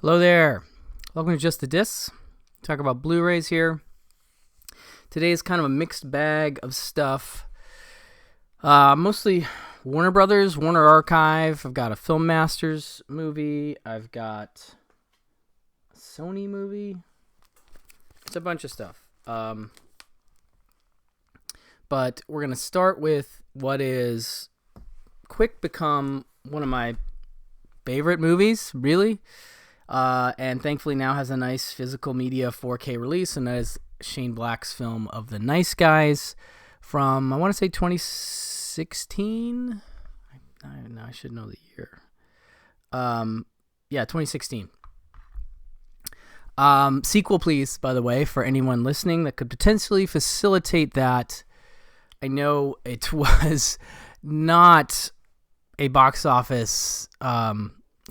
Hello there. Welcome to Just the Discs. Talk about Blu-rays here. Today is kind of a mixed bag of stuff. Mostly Warner Brothers, Warner Archive. I've got a Film Masters movie. I've got a Sony movie. It's a bunch of stuff. But we're going to start with what is quick become one of my favorite movies, really. And thankfully now has a nice physical media 4K release, and that is Shane Black's film of The Nice Guys from, I want to say 2016? I should know the year. 2016. Sequel, please, by the way, for anyone listening that could potentially facilitate that. I know it was not a box office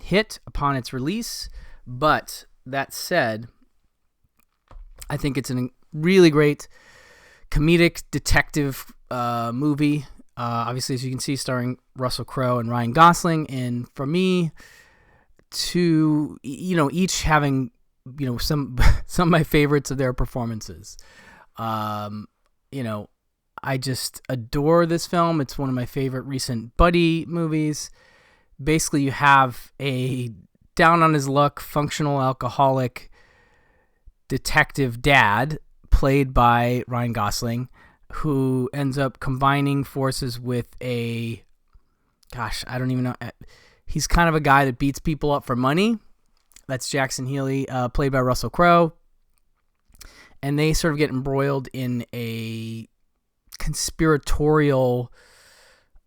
hit upon its release, but that said, I think it's a really great comedic detective movie. Obviously, as you can see, starring Russell Crowe and Ryan Gosling, and for me, each having some of my favorites of their performances. I just adore this film. It's one of my favorite recent buddy movies. Basically, you have a down on his luck, functional alcoholic detective dad, played by Ryan Gosling, who ends up combining forces with I don't even know. He's kind of a guy that beats people up for money. That's Jackson Healy, played by Russell Crowe. And they sort of get embroiled in a conspiratorial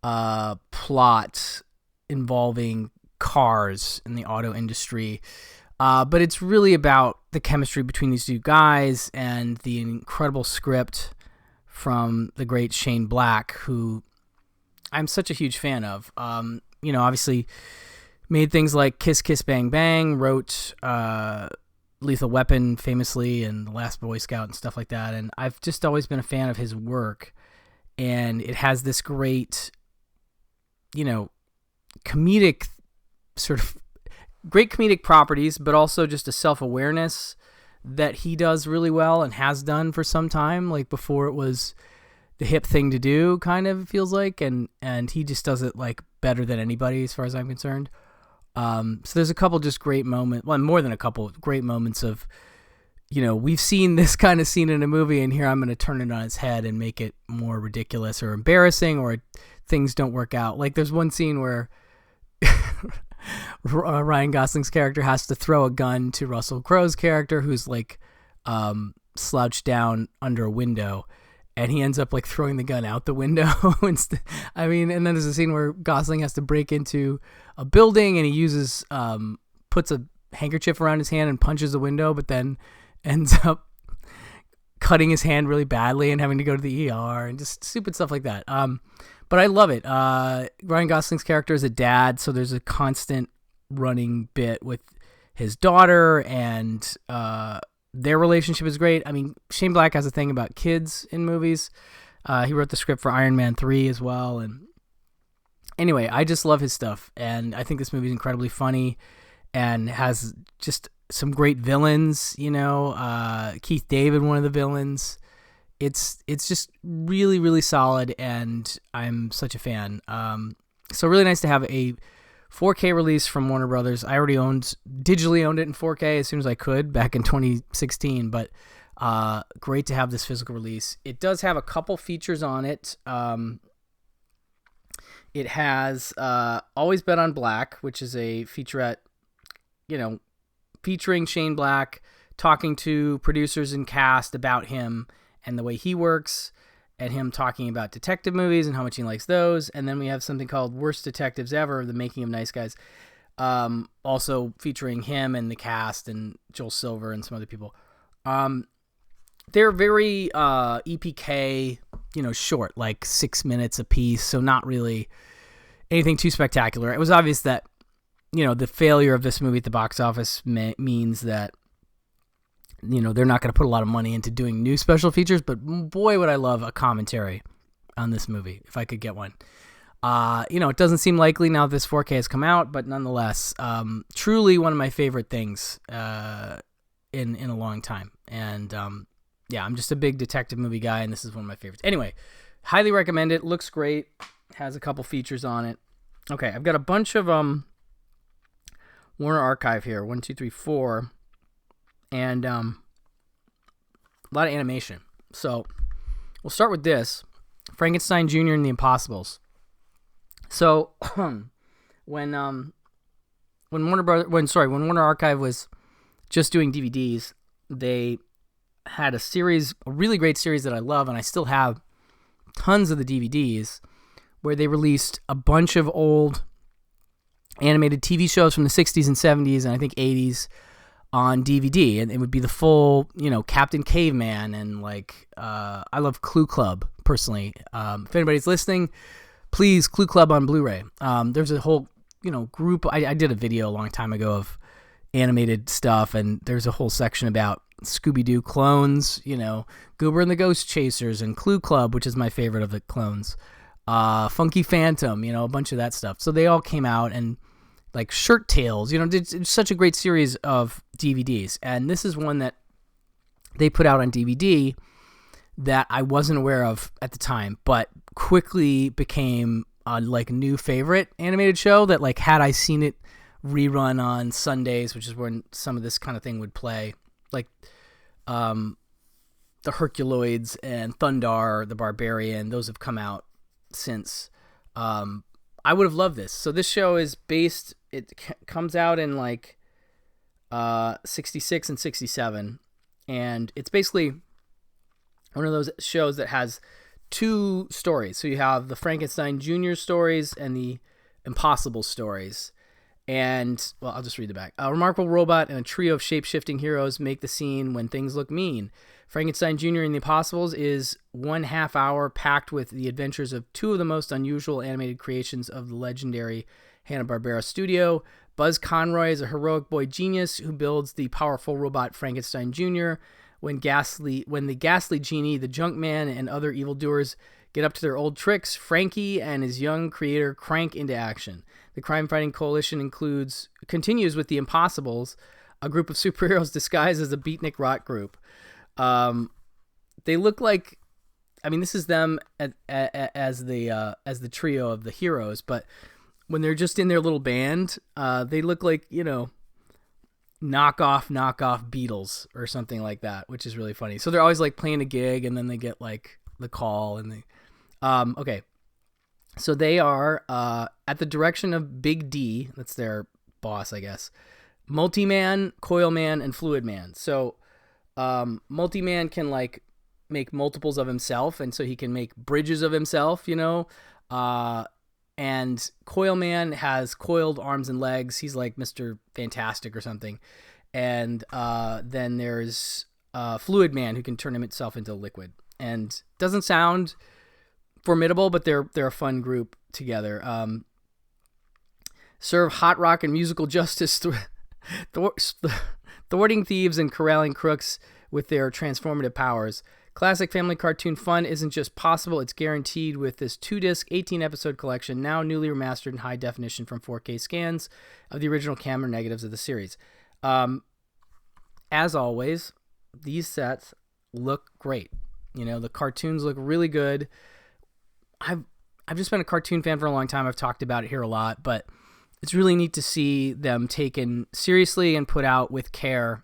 plot involving cars in the auto industry. But it's really about the chemistry between these two guys and the incredible script from the great Shane Black, who I'm such a huge fan of. Obviously made things like Kiss Kiss Bang Bang, wrote Lethal Weapon famously, and The Last Boy Scout and stuff like that. And I've just always been a fan of his work. And it has this great, comedic great comedic properties, but also just a self-awareness that he does really well and has done for some time, like before it was the hip thing to do, kind of feels like, and he just does it like better than anybody as far as I'm concerned. So there's a couple just great moments, well, more than a couple great moments of, we've seen this kind of scene in a movie, and here I'm going to turn it on its head and make it more ridiculous or embarrassing, or things don't work out. Like there's one scene where Ryan Gosling's character has to throw a gun to Russell Crowe's character, who's like slouched down under a window, and he ends up like throwing the gun out the window. And then there's a scene where Gosling has to break into a building, and he uses puts a handkerchief around his hand and punches the window, but then ends up cutting his hand really badly and having to go to the ER and just stupid stuff like that. But I love it. Ryan Gosling's character is a dad, so there's a constant running bit with his daughter, and their relationship is great. I mean, Shane Black has a thing about kids in movies. He wrote the script for Iron Man 3 as well. And anyway, I just love his stuff, and I think this movie is incredibly funny and has just some great villains, Keith David, one of the villains. It's just really, really solid, and I'm such a fan. So really nice to have a 4K release from Warner Brothers. I already digitally owned it in 4K as soon as I could back in 2016, but great to have this physical release. It does have a couple features on it. It has Always Bet on Black, which is a featurette, featuring Shane Black, talking to producers and cast about him and the way he works, and him talking about detective movies and how much he likes those. And then we have something called Worst Detectives Ever, The Making of Nice Guys, also featuring him and the cast and Joel Silver and some other people. They're very EPK, short, like 6 minutes a piece, so not really anything too spectacular. It was obvious that the failure of this movie at the box office means that, they're not going to put a lot of money into doing new special features, but boy, would I love a commentary on this movie if I could get one. It doesn't seem likely now this 4K has come out, but nonetheless, truly one of my favorite things in a long time. And I'm just a big detective movie guy, and this is one of my favorites. Anyway, highly recommend it. Looks great. Has a couple features on it. Okay, I've got a bunch of Warner Archive here. 1, 2, 3, 4. And a lot of animation. So we'll start with this. Frankenstein Jr. and the Impossibles. So when Warner Archive was just doing DVDs, they had a really great series that I love, and I still have tons of the DVDs, where they released a bunch of old animated TV shows from the 60s and 70s and I think 80s on DVD, and it would be the full, Captain Caveman, and I love Clue Club personally. If anybody's listening, please, Clue Club on Blu-ray. There's a whole, group. I did a video a long time ago of animated stuff, and there's a whole section about Scooby-Doo clones, Goober and the Ghost Chasers, and Clue Club, which is my favorite of the clones. Funky Phantom, a bunch of that stuff. So they all came out, and like Shirt Tales, it's such a great series of DVDs. And this is one that they put out on DVD that I wasn't aware of at the time, but quickly became a new favorite animated show that had I seen it rerun on Sundays, which is when some of this kind of thing would play, the Herculoids and Thundar the Barbarian. Those have come out since. I would have loved this. So this show is based, it comes out in 66 and 67, and it's basically one of those shows that has two stories. So you have the Frankenstein Jr. stories and the Impossible stories. And, well, I'll just read the back. A remarkable robot and a trio of shape-shifting heroes make the scene when things look mean. Frankenstein Jr. and the Impossibles is 1.5 hour packed with the adventures of two of the most unusual animated creations of the legendary Hanna-Barbera studio. Buzz Conroy is a heroic boy genius who builds the powerful robot Frankenstein Jr. When the ghastly genie, the junk man, and other evildoers get up to their old tricks, Frankie and his young creator crank into action. The crime-fighting coalition continues with the Impossibles, a group of superheroes disguised as a beatnik rock group. They look like, this is them as the trio of the heroes, but when they're just in their little band, they look like, knockoff Beatles or something like that, which is really funny. So they're always playing a gig, and then they get the call, and they, okay. So they are at the direction of Big D, that's their boss, I guess. Multi-Man, Coil Man, and Fluid Man. So Multi-Man can make multiples of himself, and so he can make bridges of himself, and Coil Man has coiled arms and legs. He's like Mr. Fantastic or something. And then there's Fluid Man, who can turn himself into liquid. And doesn't sound formidable, but they're a fun group together. Serve hot rock and musical justice, thwarting thieves and corralling crooks with their transformative powers. Classic family cartoon fun isn't just possible, it's guaranteed with this 2-disc, 18-episode collection, now newly remastered in high definition from 4K scans of the original camera negatives of the series. As always, these sets look great. The cartoons look really good. I've just been a cartoon fan for a long time. I've talked about it here a lot, but it's really neat to see them taken seriously and put out with care.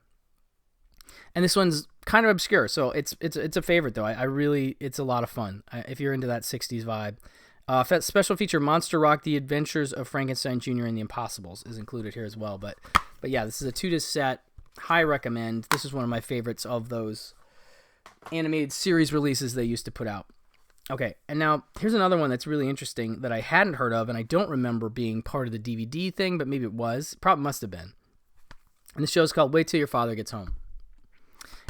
And this one's kind of obscure, so it's a favorite though. I really, it's a lot of fun if you're into that 60s vibe. Special feature Monster Rock: The Adventures of Frankenstein Jr. and the Impossibles is included here as well. But yeah, this is a 2-disc set. High recommend. This is one of my favorites of those animated series releases they used to put out. Okay, and now here's another one that's really interesting that I hadn't heard of, and I don't remember being part of the DVD thing, but maybe it was. Probably must have been. And this show is called Wait Till Your Father Gets Home.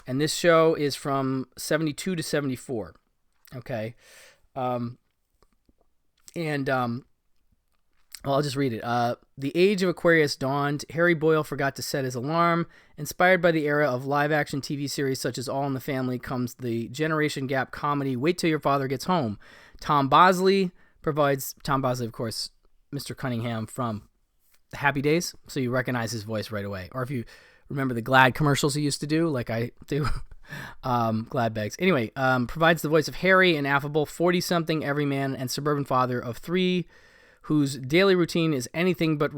And this show is from 72 to 74. Okay. Well, I'll just read it. The age of Aquarius dawned. Harry Boyle forgot to set his alarm. Inspired by the era of live-action TV series such as All in the Family comes the generation gap comedy Wait Till Your Father Gets Home. Tom Bosley, provides Tom Bosley, of course, Mr. Cunningham from Happy Days, so you recognize his voice right away. Or if you remember the Glad commercials he used to do, like I do, Glad bags. Anyway, provides the voice of Harry, an affable 40-something everyman and suburban father of 3, whose daily routine is anything but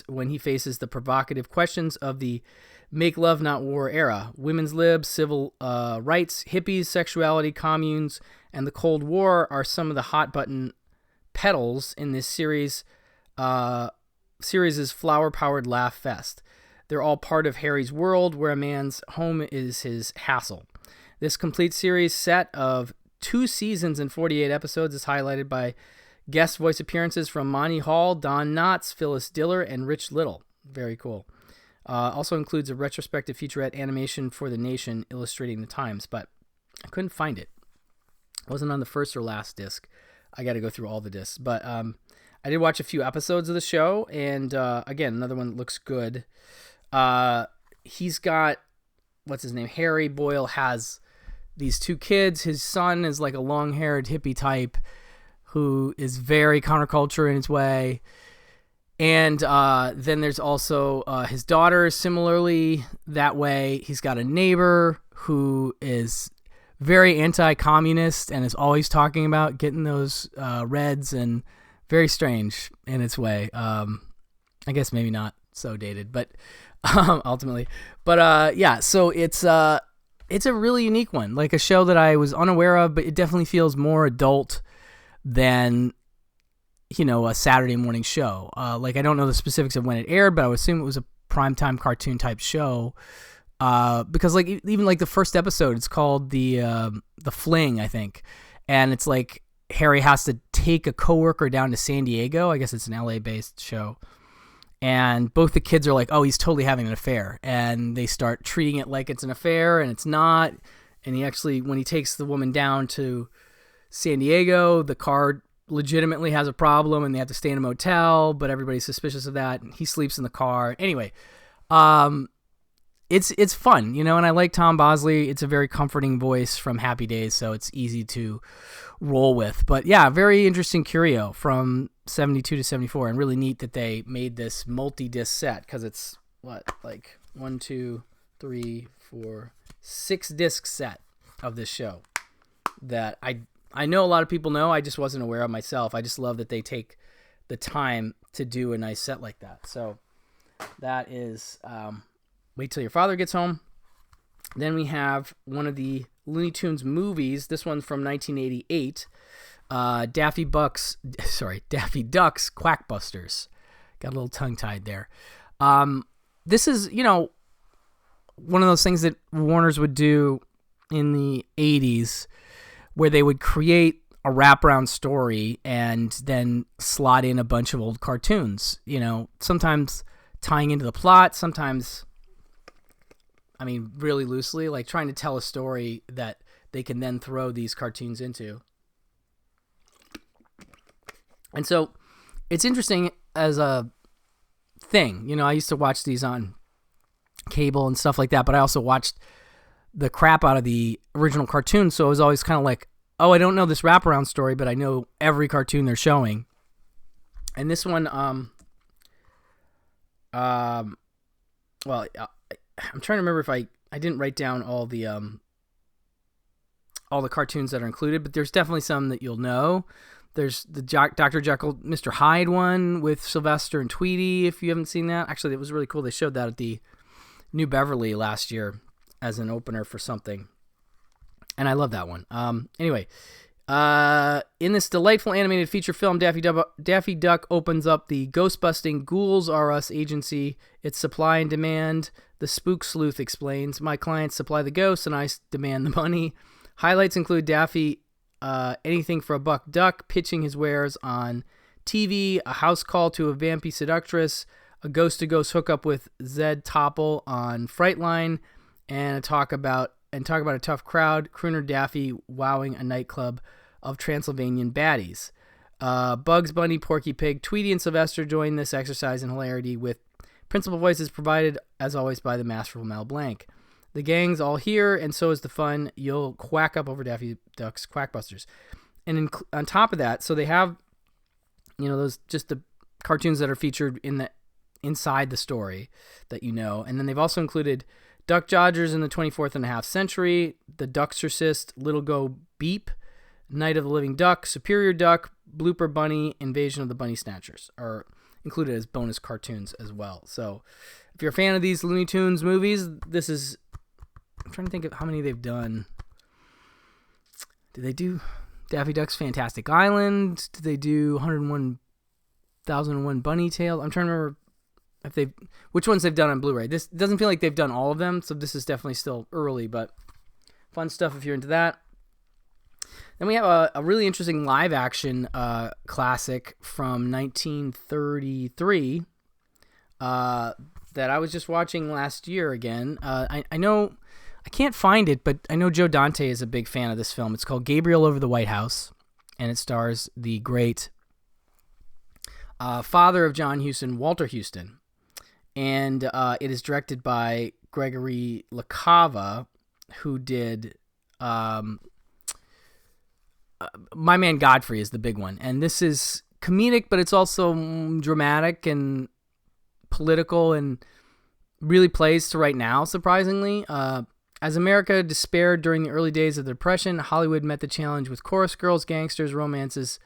when he faces the provocative questions of the make love not war era, women's libs, civil rights, hippies, sexuality, communes, and the Cold War are some of the hot button petals in this series' flower-powered laugh fest. They're all part of Harry's world, where a man's home is his hassle. This complete series set of 2 seasons and 48 episodes is highlighted by guest voice appearances from Monty Hall, Don Knotts, Phyllis Diller, and Rich Little. Very cool. Also includes a retrospective featurette animation for The Nation illustrating the times, but I couldn't find it. It wasn't on the first or last disc. I got to go through all the discs. But I did watch a few episodes of the show, and again, another one that looks good. He's got, what's his name? Harry Boyle has these 2 kids. His son is like a long-haired hippie type who is very counterculture in his way. And then there's also his daughter, similarly that way. He's got a neighbor who is very anti-communist and is always talking about getting those reds, and very strange in its way. I guess maybe not so dated, but ultimately. But yeah, so it's a really unique one, like a show that I was unaware of, but it definitely feels more adult than, a Saturday morning show. Like, I don't know the specifics of when it aired, but I would assume it was a primetime cartoon type show. Because like even like the first episode, it's called the Fling, I think, and it's like Harry has to take a coworker down to San Diego. I guess it's an LA based show, and both the kids are like, "Oh, he's totally having an affair," and they start treating it like it's an affair, and it's not. And he actually, when he takes the woman down to San Diego, the car legitimately has a problem, and they have to stay in a motel, but everybody's suspicious of that, and he sleeps in the car. Anyway, it's fun, and I like Tom Bosley. It's a very comforting voice from Happy Days, so it's easy to roll with. But yeah, very interesting curio from 72 to 74, and really neat that they made this multi-disc set, because it's like 1, 2, 3, 4, 6 disc set of this show that I know a lot of people know. I just wasn't aware of myself. I just love that they take the time to do a nice set like that. So that is Wait Till Your Father Gets Home. Then we have one of the Looney Tunes movies. This one's from 1988. Daffy Duck's Quackbusters. Got a little tongue-tied there. This is, one of those things that Warner's would do in the 80s, where they would create a wraparound story and then slot in a bunch of old cartoons, sometimes tying into the plot, sometimes, really loosely, like trying to tell a story that they can then throw these cartoons into. And so it's interesting as a thing. I used to watch these on cable and stuff like that, but I also watched the crap out of the original cartoon, so it was always kind of like, oh, I don't know this wraparound story, but I know every cartoon they're showing. And this one, I'm trying to remember if I didn't write down all the cartoons that are included, but there's definitely some that you'll know. There's the Dr. Jekyll, Mr. Hyde one with Sylvester and Tweety, if you haven't seen that. Actually, it was really cool. They showed that at the New Beverly last year as an opener for something, and I love that one. Anyway, in this delightful animated feature film, Daffy Duck opens up the ghost-busting Ghouls R Us agency. It's supply and demand. The spook sleuth explains, "My clients supply the ghosts, and I demand the money." Highlights include Daffy, anything for a buck duck, pitching his wares on TV, a house call to a vampy seductress, a ghost-to-ghost hookup with Zed Topple on Frightline, and talk about a tough crowd, crooner Daffy wowing a nightclub of Transylvanian baddies. Bugs Bunny, Porky Pig, Tweety, and Sylvester join this exercise in hilarity, with principal voices provided, as always, by the masterful Mel Blanc. The gang's all here, and so is the fun. You'll quack up over Daffy Duck's Quackbusters. And on top of that, so they have, those just the cartoons that are featured inside the story that and then they've also included Duck Dodgers in the 24th and a half century, The Duckstercist, Little Go Beep, Night of the Living Duck, Superior Duck, Blooper Bunny, Invasion of the Bunny Snatchers are included as bonus cartoons as well. So if you're a fan of these Looney Tunes movies, this is, I'm trying to think of how many they've done. Did they do Daffy Duck's Fantastic Island? Did they do 101,001 Bunny Tales? I'm trying to remember which ones they've done on Blu-ray. This doesn't feel like they've done all of them, so this is definitely still early, but fun stuff if you're into that. Then we have a really interesting live-action classic from 1933 that I was just watching last year again. I know I can't find it, but I know Joe Dante is a big fan of this film. It's called Gabriel Over the White House, and it stars the great father of John Huston, Walter Huston. And it is directed by Gregory LaCava, who did My Man Godfrey is the big one. And this is comedic, but it's also dramatic and political and really plays to right now, surprisingly. As America despaired during the early days of the Depression, Hollywood met the challenge with chorus girls, gangsters, romances,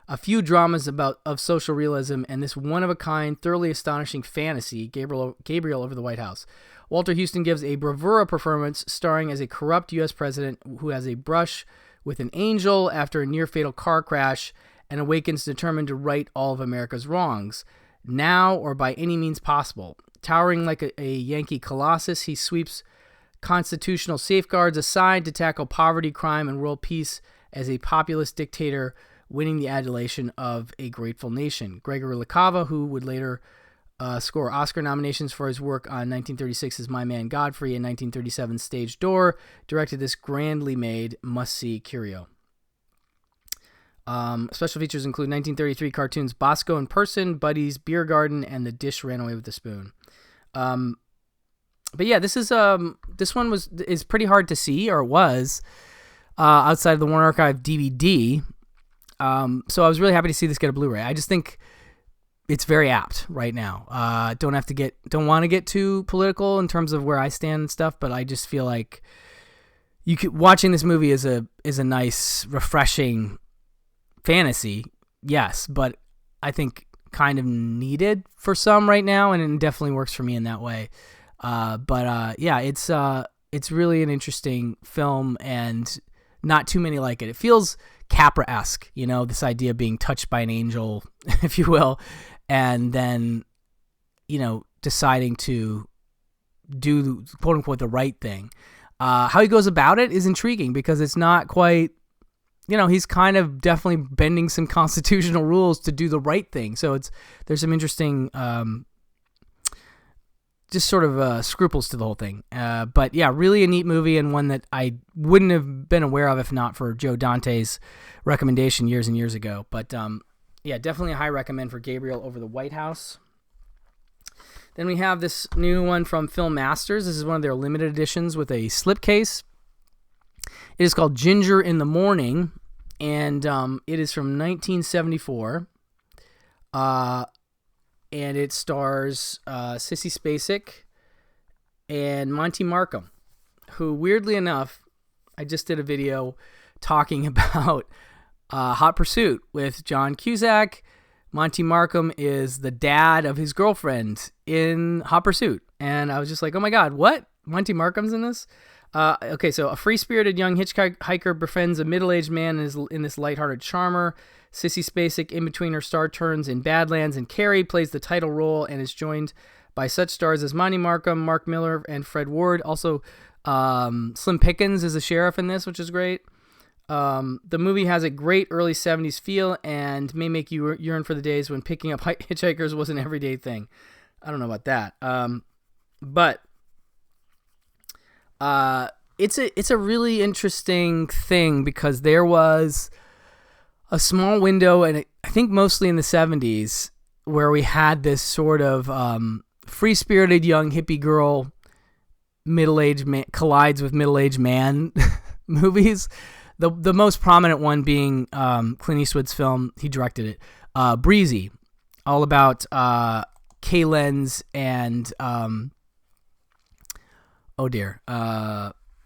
a few dramas of social realism, and this one-of-a-kind, thoroughly astonishing fantasy, Gabriel Over the White House. Walter Huston gives a bravura performance starring as a corrupt U.S. president who has a brush with an angel after a near-fatal car crash and awakens determined to right all of America's wrongs, now or by any means possible. Towering like a Yankee colossus, he sweeps constitutional safeguards aside to tackle poverty, crime, and world peace as a populist dictator winning the adulation of a grateful nation. Gregory LaCava, who would later score Oscar nominations for his work on 1936's My Man Godfrey and 1937's Stage Door, directed this grandly made must-see curio. Special features include 1933 cartoons Bosco in Person, Buddy's Beer Garden, and The Dish Ran Away with the Spoon. But yeah, this one is pretty hard to see, or it was, outside of the Warner Archive DVD. So I was really happy to see this get a Blu-ray. I just think it's very apt right now. Don't want to get too political in terms of where I stand and stuff, but I just feel like watching this movie is a nice, refreshing fantasy. Yes, but I think kind of needed for some right now, and it definitely works for me in that way. Yeah, it's really an interesting film, and not too many like it. It feels Capra-esque, this idea of being touched by an angel, if you will, and then, deciding to do, quote unquote, the right thing. How he goes about it is intriguing because it's not quite, he's kind of definitely bending some constitutional rules to do the right thing. So there's some interesting, just sort of scruples to the whole thing. But yeah, really a neat movie, and one that I wouldn't have been aware of if not for Joe Dante's recommendation years and years ago. But yeah, definitely a high recommend for Gabriel Over the White House. Then we have this new one from Film Masters. This is one of their limited editions with a slipcase. It is called Ginger in the Morning, and it is from 1974. And it stars Sissy Spacek and Monty Markham, who, weirdly enough, I just did a video talking about Hot Pursuit with John Cusack. Monty Markham is the dad of his girlfriend in Hot Pursuit. And I was just like, oh my God, what? Monty Markham's in this? Okay, so a free-spirited young hitchhiker befriends a middle-aged man in this lighthearted charmer. Sissy Spacek, in between her star turns in Badlands and Carrie, plays the title role and is joined by such stars as Monty Markham, Mark Miller, and Fred Ward. Also, Slim Pickens is a sheriff in this, which is great. The movie has a great early 70s feel and may make you yearn for the days when picking up hitchhikers was an everyday thing. I don't know about that. But it's a really interesting thing because there was a small window, and I think mostly in the 70s, where we had this sort of free-spirited young hippie girl middle-aged man collides with middle-aged man movies. The most prominent one being Clint Eastwood's film. He directed it. Breezy, all about Kay Lenz and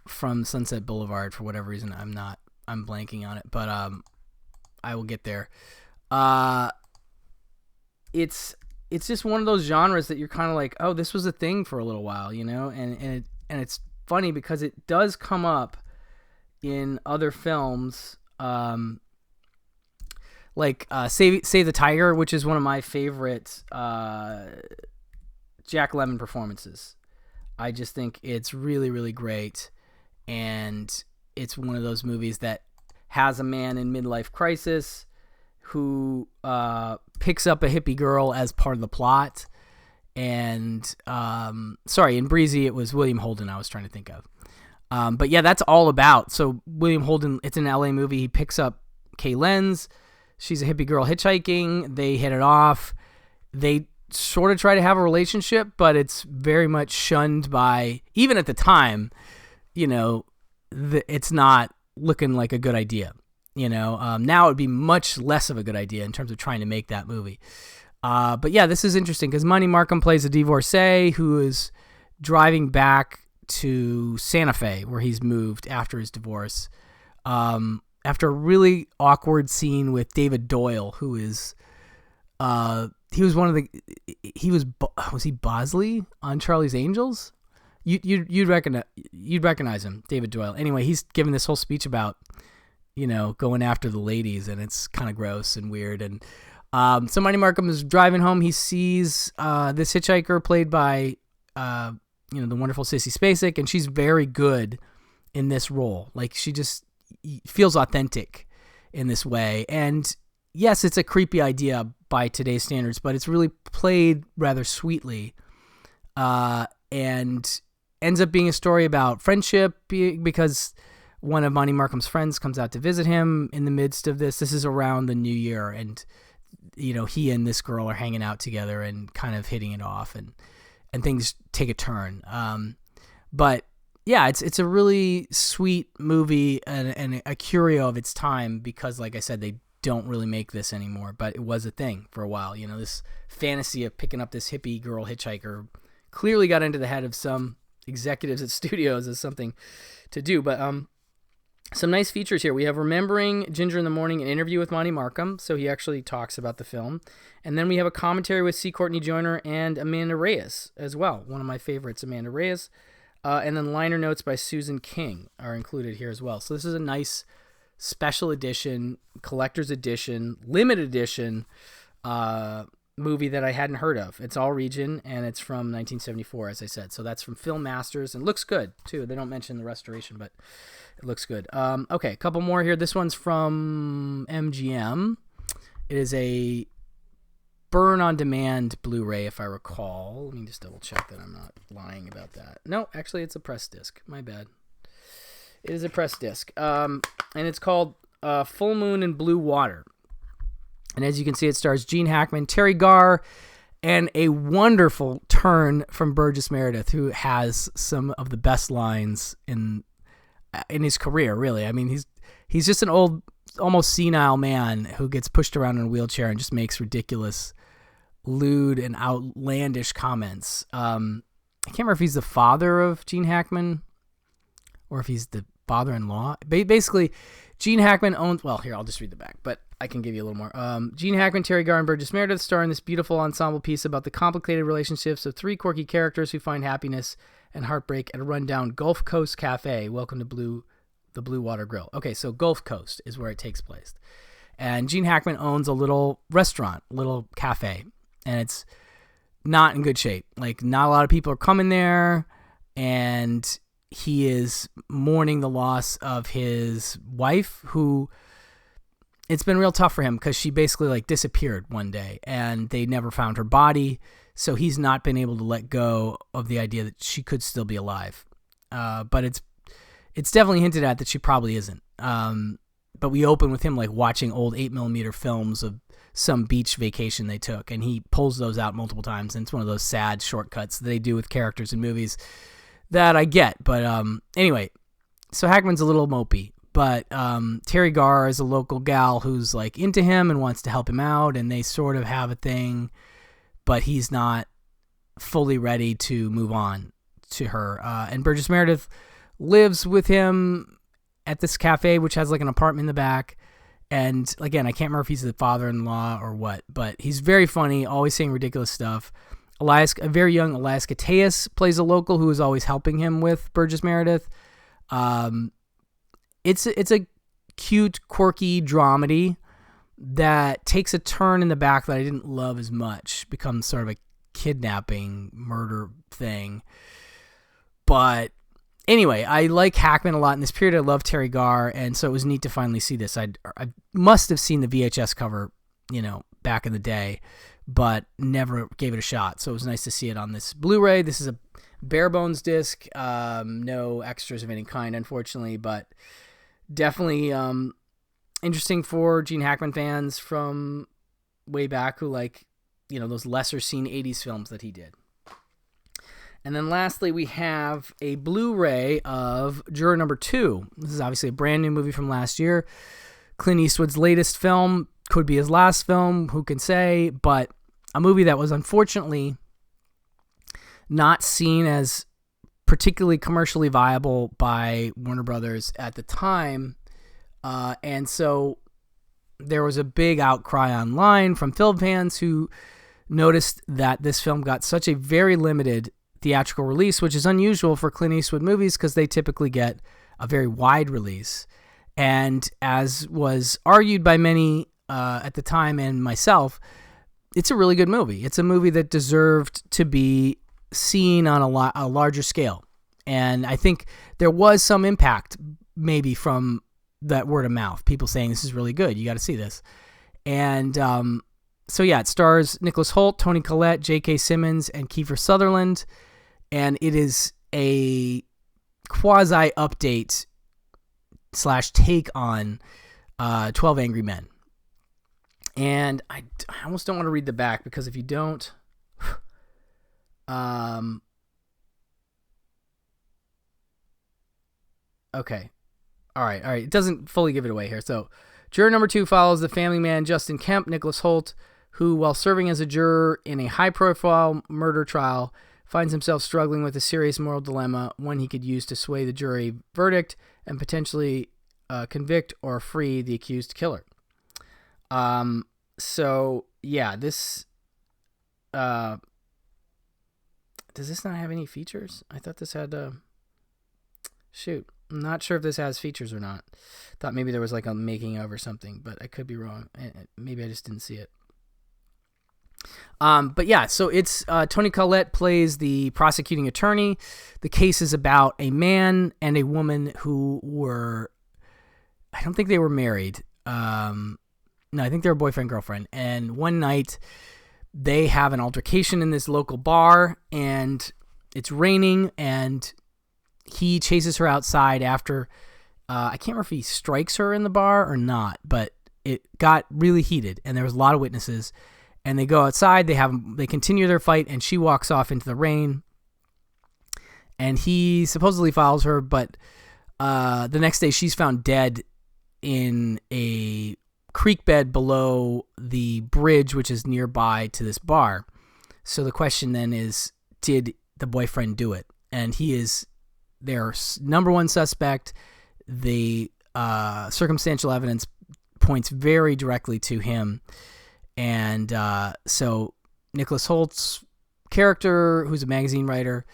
from Sunset Boulevard. For whatever reason, I'm blanking on it, but I will get there. It's just one of those genres that you're kind of like, oh, this was a thing for a little while, and it's funny because it does come up in other films, like Save the Tiger, which is one of my favorite Jack Lemmon performances. I just think it's really, really great, and it's one of those movies that has a man in midlife crisis who picks up a hippie girl as part of the plot. And in Breezy, it was William Holden I was trying to think of. But yeah, that's all about. So William Holden, it's an LA movie. He picks up Kay Lenz. She's a hippie girl hitchhiking. They hit it off. They sort of try to have a relationship, but it's very much shunned by, even at the time, it's not looking like a good idea. Now it would be much less of a good idea in terms of trying to make that movie. But yeah, this is interesting because Monty Markham plays a divorcee who is driving back to Santa Fe, where he's moved after his divorce. After a really awkward scene with David Doyle, who is, was he Bosley on Charlie's Angels? You'd recognize him, David Doyle. Anyway, he's giving this whole speech about, going after the ladies, and it's kind of gross and weird. And so Monty Markham is driving home. He sees this hitchhiker played by, the wonderful Sissy Spacek, and she's very good in this role. Like, she just feels authentic in this way. And yes, it's a creepy idea by today's standards, but it's really played rather sweetly, and ends up being a story about friendship because one of Monty Markham's friends comes out to visit him in the midst of this. This is around the New Year, and he and this girl are hanging out together and kind of hitting it off, and things take a turn. But yeah, it's a really sweet movie and a curio of its time because, like I said, they don't really make this anymore, but it was a thing for a while. This fantasy of picking up this hippie girl hitchhiker clearly got into the head of some executives at studios as something to do. But some nice features here. We have Remembering Ginger in the Morning, an interview with Monty Markham, so he actually talks about the film. And then we have a commentary with C. Courtney Joyner and Amanda Reyes as well. One of my favorites, Amanda Reyes. And then liner notes by Susan King are included here as well. So this is a nice special edition, collector's edition, limited edition movie that I hadn't heard of. It's all region, and it's from 1974, as I said. So that's from Film Masters, and looks good, too. They don't mention the restoration, but it looks good. Okay, a couple more here. This one's from MGM. It is a burn-on-demand Blu-ray, if I recall. Let me just double-check that I'm not lying about that. No, actually, it's a press disc. My bad. It is a press disc, and it's called Full Moon and Blue Water. And as you can see, it stars Gene Hackman, Terry Garr, and a wonderful turn from Burgess Meredith, who has some of the best lines in his career, really. I mean, he's just an old, almost senile man who gets pushed around in a wheelchair and just makes ridiculous, lewd, and outlandish comments. I can't remember if he's the father of Gene Hackman or if he's the father-in-law. Basically, Gene Hackman owns... Well, here, I'll just read the back, but I can give you a little more. Gene Hackman, Terry Garr, and Burgess Meredith star in this beautiful ensemble piece about the complicated relationships of three quirky characters who find happiness and heartbreak at a rundown Gulf Coast cafe. Welcome to the Blue Water Grill. Okay, so Gulf Coast is where it takes place. And Gene Hackman owns a little restaurant, a little cafe, and it's not in good shape. Like, not a lot of people are coming there, and he is mourning the loss of his wife, who... It's been real tough for him because she basically disappeared one day and they never found her body. So he's not been able to let go of the idea that she could still be alive. But it's definitely hinted at that she probably isn't. But we open with him watching old 8mm films of some beach vacation they took, and he pulls those out multiple times. And it's one of those sad shortcuts that they do with characters in movies that I get. But anyway, so Hackman's a little mopey. But Terry Garr is a local gal who's like into him and wants to help him out, and they sort of have a thing, but he's not fully ready to move on to her. And Burgess Meredith lives with him at this cafe, which has like an apartment in the back. And again, I can't remember if he's the father-in-law or what, but he's very funny, always saying ridiculous stuff. A very young Elias Koteas plays a local who is always helping him with Burgess Meredith. It's a cute, quirky dramedy that takes a turn in the back that I didn't love as much. Becomes sort of a kidnapping, murder thing. But anyway, I like Hackman a lot in this period. I love Terry Garr, and so it was neat to finally see this. I must have seen the VHS cover, back in the day, but never gave it a shot. So it was nice to see it on this Blu-ray. This is a bare bones disc, no extras of any kind, unfortunately, but definitely interesting for Gene Hackman fans from way back who like, those lesser seen 80s films that he did. And then lastly, we have a Blu-ray of Juror Number Two. This is obviously a brand new movie from last year. Clint Eastwood's latest film, could be his last film, who can say, but a movie that was unfortunately not seen as particularly commercially viable by Warner Brothers at the time. And so there was a big outcry online from film fans who noticed that this film got such a very limited theatrical release, which is unusual for Clint Eastwood movies because they typically get a very wide release. And as was argued by many at the time and myself, it's a really good movie. It's a movie that deserved to be seen on a larger scale. And I think there was some impact maybe from that word of mouth, people saying this is really good, you got to see this. And so yeah, it stars Nicholas Hoult, Toni Collette, J.K. Simmons, and Kiefer Sutherland. And it is a quasi-update / take on 12 Angry Men. And I almost don't want to read the back because if you don't... Okay. All right. It doesn't fully give it away here. So, Juror Number Two follows the family man Justin Kemp, Nicholas Hoult, who, while serving as a juror in a high-profile murder trial, finds himself struggling with a serious moral dilemma, one he could use to sway the jury verdict and potentially convict or free the accused killer. So, yeah, this... does this not have any features? I thought this had... shoot. I'm not sure if this has features or not. Thought maybe there was like a making of or something, but I could be wrong. Maybe I just didn't see it. But yeah, so it's Toni Collette plays the prosecuting attorney. The case is about a man and a woman who were, I don't think they were married. No, I think they were boyfriend-girlfriend. And one night they have an altercation in this local bar, and it's raining, and he chases her outside after, I can't remember if he strikes her in the bar or not, but it got really heated, and there was a lot of witnesses. And they go outside, they continue their fight, and she walks off into the rain. And he supposedly follows her, but the next day she's found dead in a creek bed below the bridge, which is nearby to this bar. So the question then is, did the boyfriend do it? And he is their number one suspect. The circumstantial evidence points very directly to him. And so Nicholas Hoult's character, who's a magazine writer,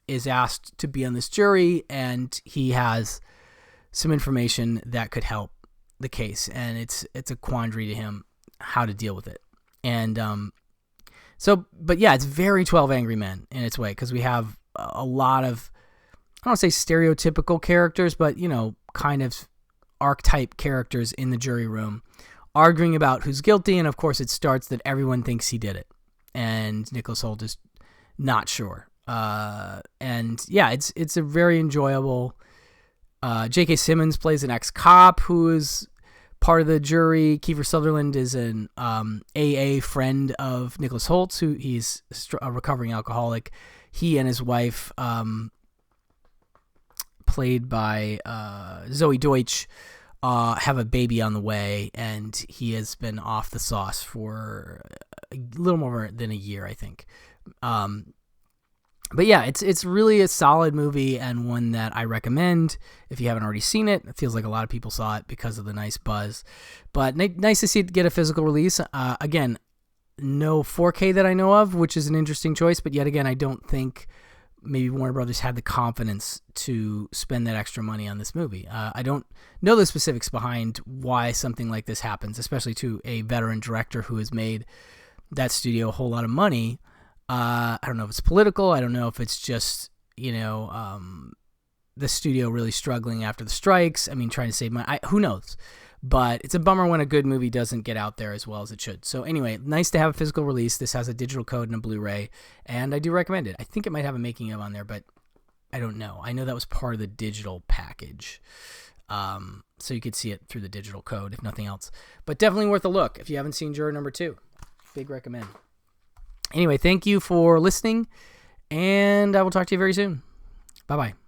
is asked to be on this jury, and he has some information that could help the case. And it's a quandary to him how to deal with it. And but yeah, it's very 12 Angry Men in its way, because we have a lot of, I don't want to say stereotypical characters, but, kind of archetype characters in the jury room arguing about who's guilty. And of course it starts that everyone thinks he did it, and Nicholas Hoult is not sure. And yeah, it's a very enjoyable, J.K. Simmons plays an ex-cop who is part of the jury. Kiefer Sutherland is an AA friend of Nicholas Hoult's, who he's a recovering alcoholic. He and his wife played by Zoe Deutsch, have a baby on the way, and he has been off the sauce for a little more than a year, I think. But yeah, it's really a solid movie and one that I recommend if you haven't already seen it. It feels like a lot of people saw it because of the nice buzz. But nice to see it get a physical release. Again, no 4K that I know of, which is an interesting choice. But yet again, I don't think maybe Warner Brothers had the confidence to spend that extra money on this movie. I don't know the specifics behind why something like this happens, especially to a veteran director who has made that studio a whole lot of money. I don't know if it's political. I don't know if it's just, the studio really struggling after the strikes. I mean, trying to save money. Who knows? But it's a bummer when a good movie doesn't get out there as well as it should. So anyway, nice to have a physical release. This has a digital code and a Blu-ray, and I do recommend it. I think it might have a making of on there, but I don't know. I know that was part of the digital package. So you could see it through the digital code, if nothing else. But definitely worth a look if you haven't seen Juror Number Two. Big recommend. Anyway, thank you for listening, and I will talk to you very soon. Bye-bye.